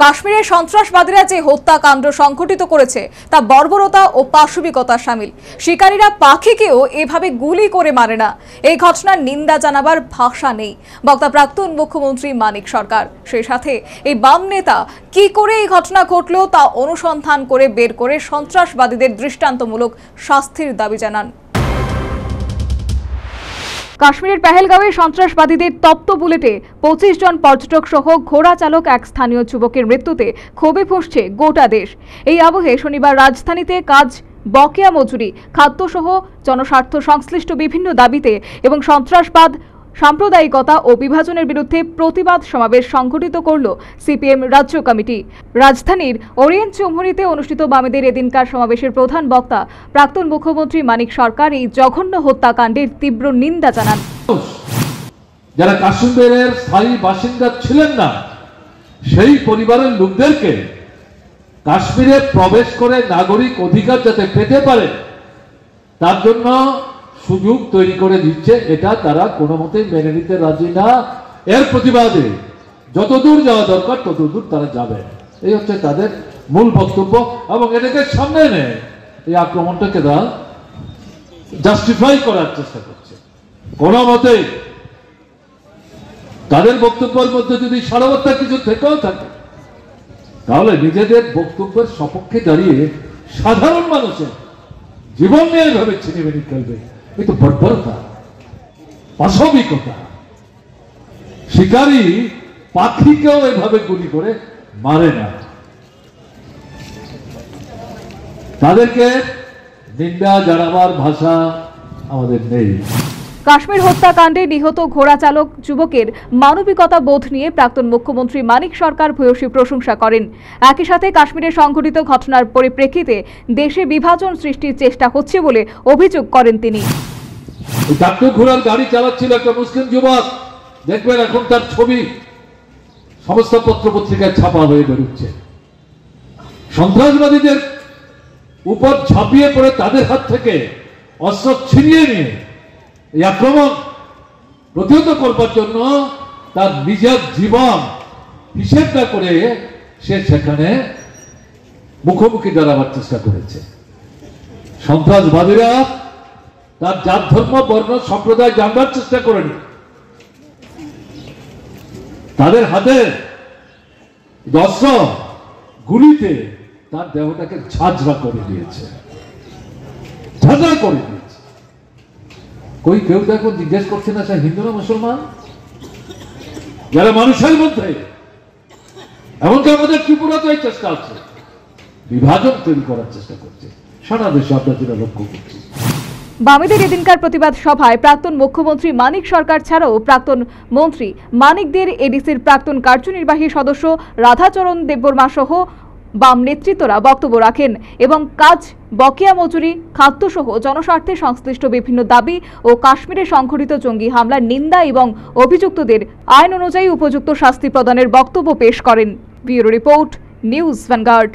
কাশ্মীরের সন্ত্রাসবাদীরা যে হত্যাকাণ্ড সংঘটিত করেছে তা বর্বরতা ও পাশবিকতা শামিল। শিকারীরা পাখিকেও এভাবে গুলি করে মারে না। এই ঘটনার নিন্দা জানাবার ভাষা নেই বক্তা প্রাক্তন মুখ্যমন্ত্রী মানিক সরকার। সেই সাথে এই বাম নেতা কি করে এই ঘটনা ঘটলো তা অনুসন্ধান করে বের করে সন্ত্রাসবাদীদের দৃষ্টান্তমূলক শাস্তির দাবি জানান। কাশ্মীরের পেহেলগাঁওয়ে সন্ত্রাসবাদীদের তপ্ত বুলেটে 25 জন পর্যটক সহ ঘোড়া চালক এক স্থানীয় যুবকের মৃত্যুতে ক্ষোভে ফুঁসছে গোটা দেশ। এই আবহে শনিবার রাজধানীতে কাজ, বকেয়া মজুরি, খাদ্যসহ জনস্বার্থ সংশ্লিষ্ট বিভিন্ন দাবিতে এবং সন্ত্রাসবাদ, সাম্প্রদায়িকতা ও বিভাজনের বিরুদ্ধে প্রতিবাদ সমাবেশ সংগঠিত করল সিপিএম রাজ্য কমিটি। রাজধানীর ওরিয়েন্ট চৌমুহনীতে অনুষ্ঠিত বামেদের এদিনকার সমাবেশের প্রধান বক্তা প্রাক্তন মুখ্যমন্ত্রী মানিক সরকার এই জঘন্য হত্যাকাণ্ডের তীব্র নিন্দা জানান। যারা কাশ্মীরের স্থায়ী বাসিন্দা ছিলেন না, সেই পরিবারের লোকদেরকে কাশ্মীরে প্রবেশ করে নাগরিক অধিকার যাতে পেতে পারে তার জন্য সুযোগ তৈরি করে দিচ্ছে, এটা তারা কোনো মতেই মেনে নিতে রাজি না। এর প্রতিবাদে যতদূর যাওয়া দরকার ততদূর তারা যাবে, এই হচ্ছে তাদের মূল বক্তব্য। এবং এটাকে সামনে এনে এই আক্রমণটাকে তারা জাস্টিফাই করার চেষ্টা করছে। কোনো মতেই তাদের বক্তব্যের মধ্যে যদি সারবত্তা কিছু থেকেও থাকে তাহলে নিজেদের বক্তব্যের সপক্ষে দাঁড়িয়ে সাধারণ মানুষের জীবন নিয়ে এভাবে ছিনিমিনি খেলবে, কিন্তু বর্বরতা, পাশবিকতা। শিকারী পাখিকেও এভাবে গুলি করে মারে না। তাদেরকে নিন্দা জানাবার ভাষা আমাদের নেই। কাশ্মীর হত্যাকাণ্ডে নিহত ঘোড়া চালক যুবকের মানবিকতা বোধ নিয়ে প্রাক্তন মুখ্যমন্ত্রী মানিক সরকার ভূয়সী প্রশংসা করেন। একই সাথে কাশ্মীরে সংঘটিত ঘটনার পরিপ্রেক্ষিতে দেশে বিভাজন সৃষ্টির চেষ্টা হচ্ছে বলে অভিযোগ করেন তিনি। ঘোড়ার গাড়ি চালাচ্ছিল একটা মুসলিম যুবক, দেখবেন এখন তার ছবি সমস্ত পত্র পত্রিকায় ছাপা হয়ে বেরোচ্ছে। সন্ত্রাসবাদীদের উপর ঝাঁপিয়ে পড়ে তাদের হাত থেকে অস্ত্র ছিনিয়ে নিয়ে এই আক্রমণ প্রতিহত করবার জন্য তার নিজের জীবন হিসেব না করে সে সেখানে মুখোমুখি দাঁড়াবার চেষ্টা করেছে। সন্ত্রাসবাদীরা তার জাত, ধর্ম, বর্ণ, সম্প্রদায় জানবার চেষ্টা করেনি। তাদের হাতে অস্ত্র গুলিতে তার দেহটাকে ঝাঁঝরা করে দিয়েছে, ঝাঁঝরা করে দিয়েছে। কই কেউ দেখো জিজ্ঞেস করছে না সে হিন্দু না মুসলমান? যারা মানুষের মধ্যে, এমনকি আমাদের ত্রিপুরাতে এই চেষ্টা আছে, বিভাজন তৈরি করার চেষ্টা করছে। সারা দেশে আমরা যেটা লক্ষ্য করছি। বামেদের এদিনকার প্রতিবাদ সভায় প্রাক্তন মুখ্যমন্ত্রী মানিক সরকার ছাড়াও প্রাক্তন মন্ত্রী মানিকদের, এডিসির প্রাক্তন কার্যনির্বাহী সদস্য রাধাচরণ দেববর্মা সহ বাম নেতৃত্বরা বক্তব্য রাখেন এবং কাজ, বকেয়া মজুরি, খাদ্যসহ জনস্বার্থে সংশ্লিষ্ট বিভিন্ন দাবি ও কাশ্মীরে সংঘটিত জঙ্গি হামলার নিন্দা এবং অভিযুক্তদের আইন অনুযায়ী উপযুক্ত শাস্তি প্রদানের বক্তব্য পেশ করেন। Bureau report, news vanguard.